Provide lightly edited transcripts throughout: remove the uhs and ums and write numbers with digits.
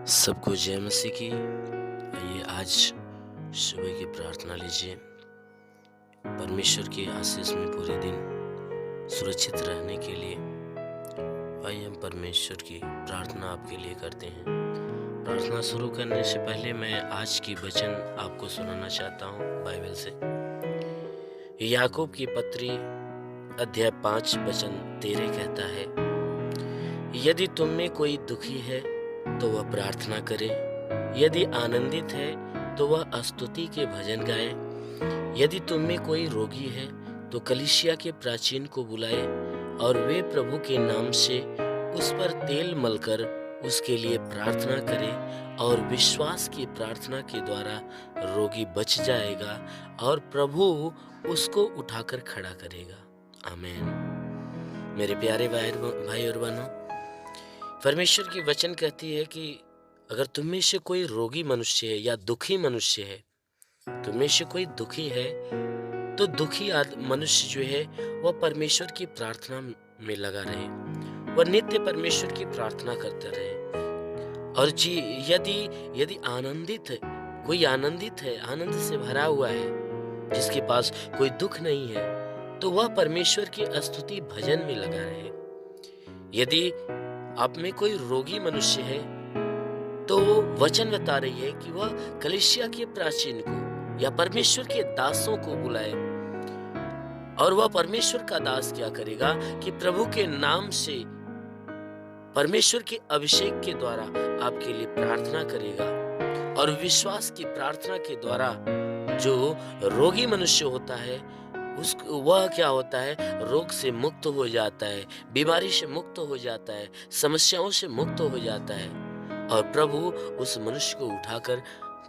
सबको जय मसीह की। आइए आज सुबह की प्रार्थना लीजिए। परमेश्वर की आशीष में पूरे दिन सुरक्षित रहने के लिए आइए हम परमेश्वर की प्रार्थना आपके लिए करते हैं। प्रार्थना शुरू करने से पहले मैं आज की वचन आपको सुनाना चाहता हूँ बाइबल से। याकूब की पत्री अध्याय 5 वचन 13 कहता है, यदि तुम में कोई दुखी है तो वह प्रार्थना करे, यदि आनंदित है तो वह स्तुति के भजन गाए। यदि तुम में कोई रोगी है तो कलीसिया के प्राचीन को बुलाए और वे प्रभु के नाम से उस पर तेल मलकर उसके लिए प्रार्थना करे, और विश्वास की प्रार्थना के द्वारा रोगी बच जाएगा और प्रभु उसको उठाकर खड़ा करेगा। आमीन। मेरे प्यारे भाई और बहनों, परमेश्वर की वचन कहती है कि अगर तुम में से कोई रोगी मनुष्य है या दुखी मनुष्य है, तुम में से कोई दुखी है तो दुखी मनुष्य जो है वह परमेश्वर की प्रार्थना में लगा रहे, वह नित्य परमेश्वर की प्रार्थना करते रहे। और जी यदि आनंदित है, कोई आनंदित है, आनंद से भरा हुआ है, जिसके पास कोई दुख नहीं है, तो वह परमेश्वर की स्तुति भजन में लगा रहे। यदि आप में कोई रोगी मनुष्य है तो वचन बता रही है कि वह कलीसिया के प्राचीन को या परमेश्वर के दासों को बुलाए, और वह परमेश्वर का दास क्या करेगा कि प्रभु के नाम से परमेश्वर के अभिषेक के द्वारा आपके लिए प्रार्थना करेगा, और विश्वास की प्रार्थना के द्वारा जो रोगी मनुष्य होता है वह क्या होता है, रोग से मुक्त हो जाता है, बीमारी से मुक्त हो जाता है, समस्याओं से मुक्त हो जाता है, और प्रभु उस मनुष्य को उठाकर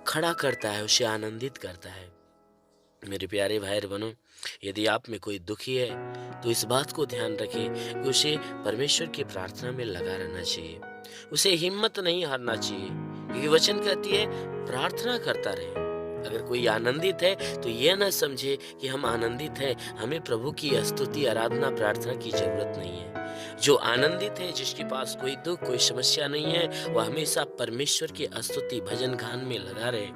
खड़ा करता है, उसे आनंदित करता है। मेरे प्यारे भाई बहनों, यदि आप में कोई दुखी है तो इस बात को ध्यान रखें कि उसे परमेश्वर की प्रार्थना में लगा रहना चाहिए, उसे हिम्मत नहीं हारना चाहिए, क्योंकि वचन कहती है प्रार्थना करता रहे। अगर कोई आनंदित है तो यह ना समझे कि हम आनंदित हैं, हमें प्रभु की स्तुति आराधना प्रार्थना की जरूरत नहीं है। जो आनंदित है, जिसके पास कोई दुख कोई समस्या नहीं है, वह हमेशा परमेश्वर की स्तुति भजन गान में लगा रहे।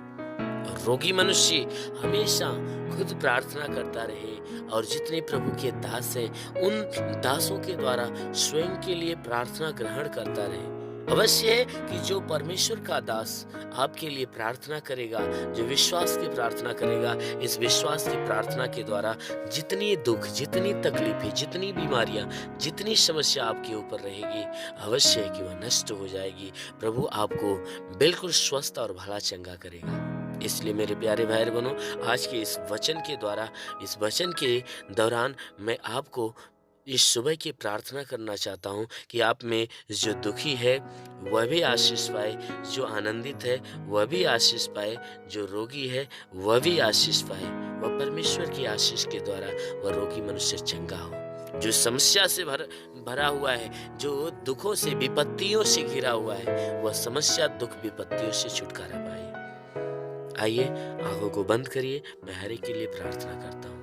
और रोगी मनुष्य हमेशा खुद प्रार्थना करता रहे, और जितने प्रभु के दास हैं उन दासों के द्वारा स्वयं के लिए प्रार्थना ग्रहण करता रहे। अवश्य है कि जो परमेश्वर का दास आपके लिए प्रार्थना करेगा, जो विश्वास की प्रार्थना करेगा, इस विश्वास की प्रार्थना के द्वारा जितनी दुख, जितनी तकलीफें, जितनी बीमारियां, जितनी समस्या आपके ऊपर रहेगी, अवश्य है कि वह नष्ट हो जाएगी। प्रभु आपको बिल्कुल स्वस्थ और भला चंगा करेगा। इसलिए मेरे प्यारे भाई बहनों, आज के इस वचन के द्वारा, इस वचन के दौरान मैं आपको इस सुबह की प्रार्थना करना चाहता हूँ कि आप में जो दुखी है वह भी आशीष पाए, जो आनंदित है वह भी आशीष पाए, जो रोगी है वह भी आशीष पाए। वह परमेश्वर की आशीष के द्वारा वह रोगी मनुष्य चंगा हो। जो समस्या से भरा हुआ है, जो दुखों से विपत्तियों से घिरा हुआ है, वह समस्या दुख विपत्तियों से छुटकारा पाए। आइए आंखों को बंद करिए, मैं हर एक के लिए प्रार्थना करता हूँ।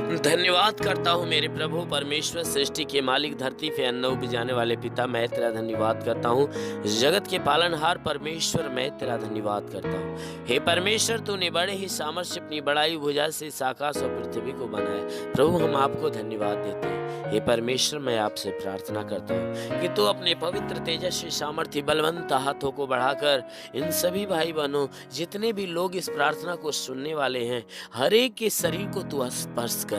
धन्यवाद करता हूँ मेरे प्रभु परमेश्वर, सृष्टि के मालिक, धरती पे अन्न उपजाने वाले पिता, मैं तेरा धन्यवाद करता हूँ। जगत के पालनहार परमेश्वर, मैं तेरा धन्यवाद करता हूँ। हे परमेश्वर, तूने बड़े ही सामर्थ्य अपनी बड़ाई भुजा से इस आकाश और पृथ्वी को बनाया। प्रभु हम आपको धन्यवाद देते हैं। हे परमेश्वर, मैं आपसे प्रार्थना करता हूँ कि तू अपने पवित्र तेजस्वी सामर्थ्य बलवंत हाथों को बढ़ाकर इन सभी भाई बहनों, जितने भी लोग इस प्रार्थना को सुनने वाले हैं, हर एक के शरीर को तू स्पर्श कर।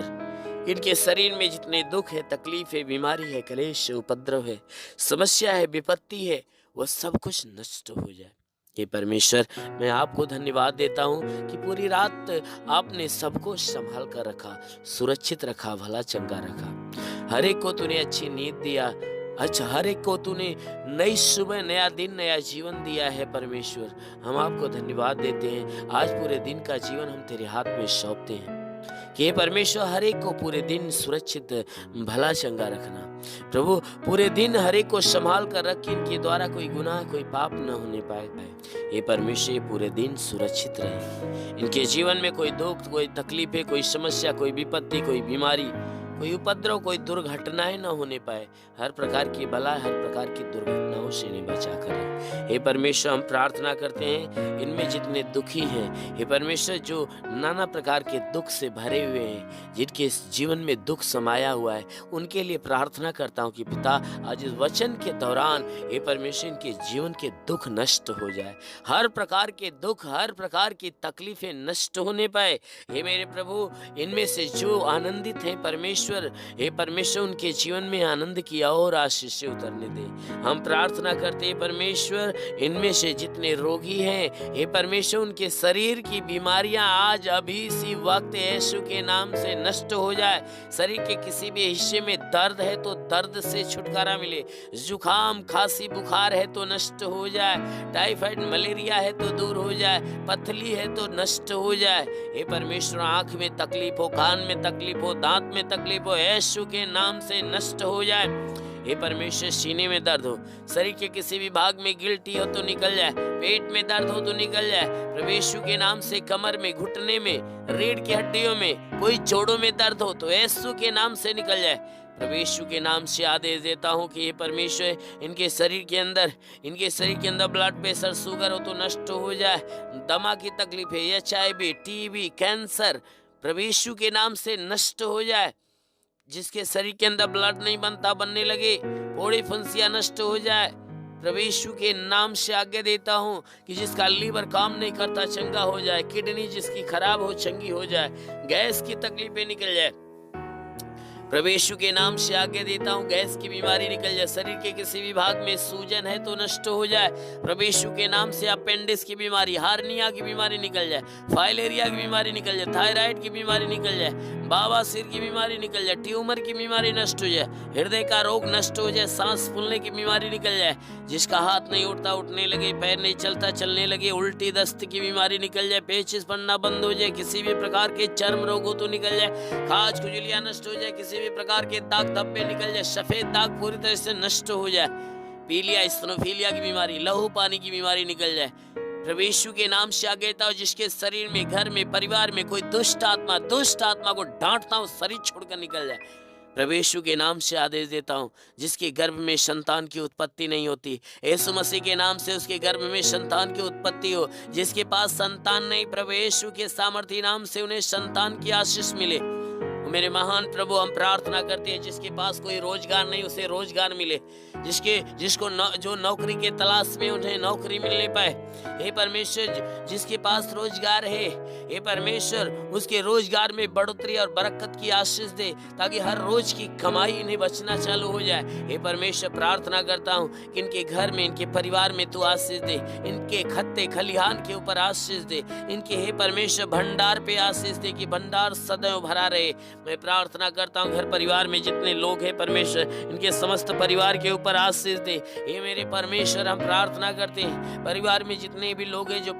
इनके शरीर में जितने दुख है, तकलीफ है, बीमारी है, कलेश है, उपद्रव है, समस्या है, विपत्ति है, वह सब कुछ नष्ट हो जाए। हे परमेश्वर, मैं आपको धन्यवाद देता हूँ कि पूरी रात आपने सबको संभाल कर रखा, सुरक्षित रखा, भला चंगा रखा। हर एक को तूने अच्छी नींद दिया। अच्छा, हर एक को तूने नई सुबह, नया दिन, नया जीवन दिया है। परमेश्वर, हम आपको धन्यवाद देते हैं। आज पूरे दिन का जीवन हम तेरे हाथ में सौंपते हैं कि परमेश्वर हर एक को पूरे दिन सुरक्षित भला चंगा रखना। प्रभु, पूरे दिन हर एक को संभाल कर रख, इनके द्वारा कोई गुनाह, कोई पाप न होने पाए। ये परमेश्वर पूरे दिन सुरक्षित रहे। इनके जीवन में कोई दुख, कोई तकलीफें, कोई समस्या, कोई विपत्ति, कोई बीमारी, कोई उपद्रव, कोई दुर्घटनाएं न होने पाए। हर प्रकार की बला, हर प्रकार की दुर्घटनाओं से इन्हें बचा कर रहे। हे परमेश्वर हम प्रार्थना करते हैं, इनमें जितने दुखी हैं, हे परमेश्वर जो नाना प्रकार के दुख से भरे हुए हैं, जिनके इस जीवन में दुख समाया हुआ है, उनके लिए प्रार्थना करता हूँ कि पिता आज इस वचन के दौरान हे परमेश्वर इनके जीवन के दुख नष्ट हो जाए, हर प्रकार के दुख, हर प्रकार की तकलीफें नष्ट होने पाए। हे मेरे प्रभु, इनमें से जो आनंदित हैं परमेश्वर, हे परमेश्वर उनके जीवन में आनंद की और आशीष उतरने दे। हम प्रार्थना करते हैं परमेश्वर, इनमें से जितने रोगी हैं, हे परमेश्वर उनके शरीर की बीमारियां आज अभी इसी वक्त यीशु के नाम से नष्ट हो जाए। शरीर के किसी भी हिस्से में दर्द है तो दर्द से छुटकारा मिले, जुकाम खांसी बुखार है तो नष्ट हो जाए, टाइफाइड मलेरिया है तो दूर हो जाए, पथली है तो नष्ट हो जाए। हे परमेश्वर आंख में तकलीफ हो, कान में तकलीफ हो, दांत में तकलीफ हो, यीशु के नाम से नष्ट हो जाए। हे परमेश्वर सीने में दर्द हो, शरीर के किसी भी भाग में गिल्टी हो तो निकल जाए, पेट में दर्द हो तो निकल जाए। प्रभु यीशु के नाम से कमर में, घुटने में, रीढ़ की हड्डियों में, कोई जोड़ों में दर्द हो तो यीशु के नाम से निकल जाए। प्रभु यीशु के नाम से आदेश देता हूँ कि ये परमेश्वर इनके शरीर के अंदर ब्लड प्रेशर, शुगर हो तो नष्ट हो जाए, दमा की तकलीफ है, HIV, TB, कैंसर प्रभु यीशु के नाम से नष्ट हो जाए। जिसके शरीर के अंदर ब्लड नहीं बनता, बनने लगे, फोड़ी फुंसियां नष्ट हो जाए। प्रभु यीशु के नाम से आज्ञा देता हूँ कि जिसका लीवर काम नहीं करता चंगा हो जाए, किडनी जिसकी खराब हो चंगी हो जाए, गैस की तकलीफें निकल जाए। प्रभु यीशु के नाम से आज्ञा देता हूँ गैस की बीमारी निकल जाए, शरीर के किसी भी भाग में सूजन है तो नष्ट हो जाए। प्रभु यीशु के नाम से अपेंडिक्स की बीमारी, हार्निया की बीमारी निकल जाए, फाइलेरिया की बीमारी निकल जाए, थायराइड की बीमारी निकल जाए, बवासीर की बीमारी निकल जाए, ट्यूमर की बीमारी नष्ट हो जाए, हृदय का रोग नष्ट हो जाए, सांस फूलने की बीमारी निकल जाए, जिसका हाथ नहीं उठता उठने लगे, पैर नहीं चलता चलने लगे, उल्टी दस्त की बीमारी निकल जाए, पेचिश पड़ना बंद हो जाए, किसी भी प्रकार के चर्म रोग हो तो निकल जाए, खाज खुजलियां नष्ट हो जाए, किसी भी प्रकार के दाग धब्बे निकल जाए, सफेद दाग पूरी तरह से नष्ट हो जाए, पीलिया स्टेनोफिलिया की बीमारी, लहू पानी की बीमारी निकल जाए। प्रभु यीशु के नाम से आज्ञा देता हूं जिसके शरीर में, घर में, परिवार में कोई दुष्ट आत्मा को डांटता हूं शरीर छोड़कर निकल जाए। प्रभु यीशु के नाम से आदेश देता हूं जिसके गर्भ में संतान की उत्पत्ति नहीं होती, यीशु मसीह के नाम से उसके गर्भ में संतान की उत्पत्ति हो। जिसके पास संतान नहीं, प्रभु यीशु के सामर्थ्य नाम से उन्हें संतान की आशीष मिले। मेरे महान प्रभु, हम प्रार्थना करते हैं जिसके पास कोई रोजगार नहीं उसे रोजगार मिले, जो नौकरी के तलाश में उन्हें नौकरी मिलने पाए। हे परमेश्वर, जिसके पास रोजगार है, हे परमेश्वर उसके रोजगार में बढ़ोतरी और बरकत की आशीष दे, ताकि हर रोज की कमाई इन्हें बचना चालू हो जाए। हे परमेश्वर, प्रार्थना करता हूँ कि इनके घर में, इनके परिवार में तू आशीष दे, इनके खत्ते खलिहान के ऊपर आशीष दे, इनके हे परमेश्वर भंडार पे आशीष दे कि भंडार सदैव भरा रहे। मैं प्रार्थना करता हूँ घर परिवार में जितने लोग हैं परमेश्वर, इनके समस्त परिवार के ऊपर आशीष दे। हे मेरे परमेश्वर, हम प्रार्थना करते हैं परिवार में जितने भी लोग हैं जो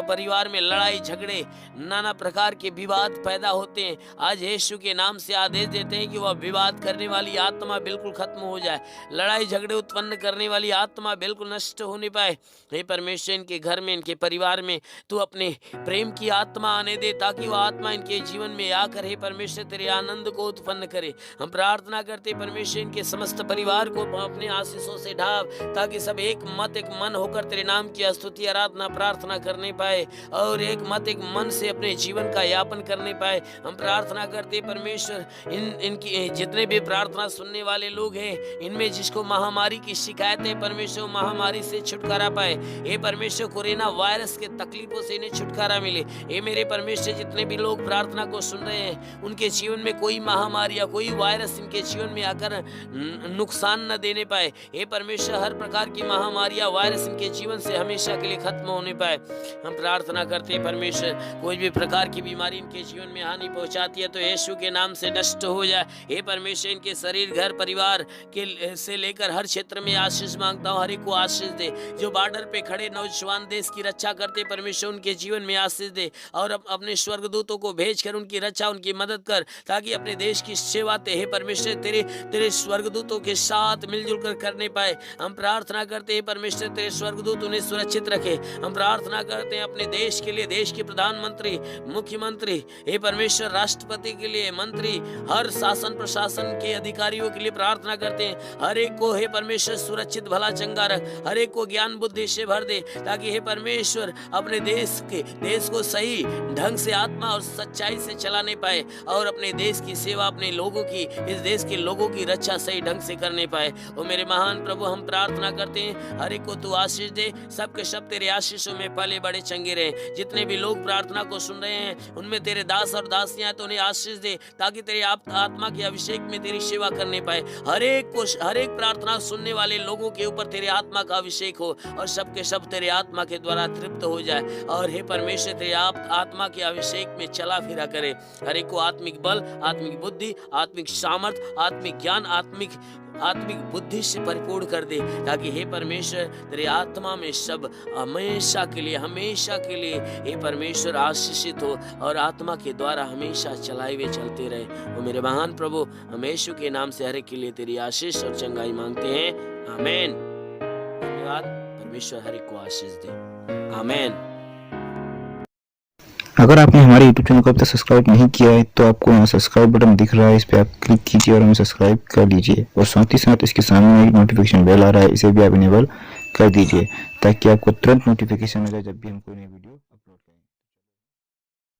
परिवार में लड़ाई झगड़े, नाना प्रकार के विवाद पैदा होते हैं, आज यीशु के नाम से आदेश देते हैं कि वह विवाद करने वाली आत्मा बिल्कुल खत्म हो जाए, लड़ाई झगड़े उत्पन्न करने वाली आत्मा बिल्कुल नष्ट होने पाए। हे परमेश्वर, इनके घर में, इनके परिवार में तू अपने प्रेम की आत्मा आने दे, ताकि वह आत्मा इनके जीवन में आकर हे परमेश्वर तेरे आनंद को उत्पन्न करे। हम प्रार्थना करते परमेश्वर इनके समस्त परिवार को अपने आशीषों से ढाप, ताकि सब एक मत एक मन होकर तेरे नाम की स्तुति आराधना प्रार्थना करने पाए और एक मत एक मन से अपने जीवन का यापन करने पाए। हम प्रार्थना करते परमेश्वर इनकी जितने भी प्रार्थना सुनने वाले लोग हैं, इनमें जिसको महामारी की शिकायत है परमेश्वर महामारी से छुटकारा पाए। हे परमेश्वर, कोरोना वायरस के तकलीफों से इन्हें छुटकारा मिले। हे मेरे परमेश्वर, जितने भी लोग प्रार्थना को सुन रहे हैं उनके जीवन में कोई महामारी या कोई वायरस इनके जीवन में आकर नुकसान न देने पाए। हे परमेश्वर, हर प्रकार की महामारी या वायरस इनके जीवन से हमेशा के लिए खत्म होने पाए। हम प्रार्थना करते हैं परमेश्वर, कोई भी प्रकार की बीमारी इनके जीवन में हानि पहुंचाती है तो यीशु के नाम से नष्ट हो जाए। हे परमेश्वर, इनके शरीर, घर परिवार के से लेकर हर क्षेत्र में आशीष मांगता हूँ, हर एक को आशीष दे। जो बॉर्डर पे खड़े नौजवान देश की रक्षा करते परमेश्वर उनके जीवन में आशीष दे, और अपने स्वर्गदूतों को भेजकर उनकी रक्षा, उनकी मदद कर, ताकि अपने देश की सेवा हे परमेश्वर तेरे स्वर्गदूतों के साथ मिलजुल कर करने पाए। हम प्रार्थना करते हैं परमेश्वर तेरे स्वर्गदूत उन्हें सुरक्षित रखे। हम प्रार्थना करते हैं अपने देश के लिए, देश के प्रधानमंत्री, मुख्यमंत्री, हे परमेश्वर राष्ट्रपति के लिए, मंत्री, हर शासन प्रशासन के अधिकारियों के लिए प्रार्थना करते हैं। हर एक को हे परमेश्वर सुरक्षित भला चंगा रख, हर एक को ज्ञान बुद्धि से भर दे, ताकि हे परमेश्वर अपने देश को सही ढंग से आत्मा और सच्चाई से चलाने पाए और अपने देश की सेवा, अपने लोगों की, इस देश के लोगों की रक्षा सही ढंग से करने पाए। ओ मेरे महान प्रभु, हम प्रार्थना करते हैं हर एक को तू आशीष दे, सबके सब तेरे आशीषों में पले बड़े चंगे रहे। जितने भी लोग प्रार्थना को सुन रहे हैं उनमें तेरे दास और दासियां तो उन्हें आशीष दे, ताकि तेरे आत्मा के अभिषेक में तेरी सेवा करने पाए। हर एक प्रार्थना सुनने वाले लोगों के ऊपर तेरे आत्मा का अभिषेक हो और सबके सब तेरे आत्मा के द्वारा तृप्त हो जाए और हे परमेश्वर तेरे आत्मा के अभिषेक में चला फिरा करे। हर एक को आत्मिक बल, आत्मिक बुद्धि, आत्मिक सामर्थ, आत्मिक ज्ञान, आत्मिक बुद्धि से परिपूर्ण कर दे, ताकि हे परमेश्वर तेरे आत्मा में सब हमेशा के लिए हे परमेश्वर आशीषित हो और आत्मा के द्वारा हमेशा चलाए हुए चलते रहे। वो मेरे महान प्रभु, हम यीशु के नाम से हर एक के लिए तेरी आशीष और चंगाई मांगते हैं। आमीन। धन्यवाद। परमेश्वर हर एक को आशीष दे। आमीन। अगर आपने हमारे YouTube चैनल को अब तक सब्सक्राइब नहीं किया है तो आपको यहाँ सब्सक्राइब बटन दिख रहा है, इस पर आप क्लिक कीजिए और हमें सब्सक्राइब कर लीजिए। और साथ ही साथ इसके सामने एक नोटिफिकेशन बेल आ रहा है, इसे भी आप इनेबल कर दीजिए ताकि आपको तुरंत नोटिफिकेशन मिले जब भी हम कोई नई वीडियो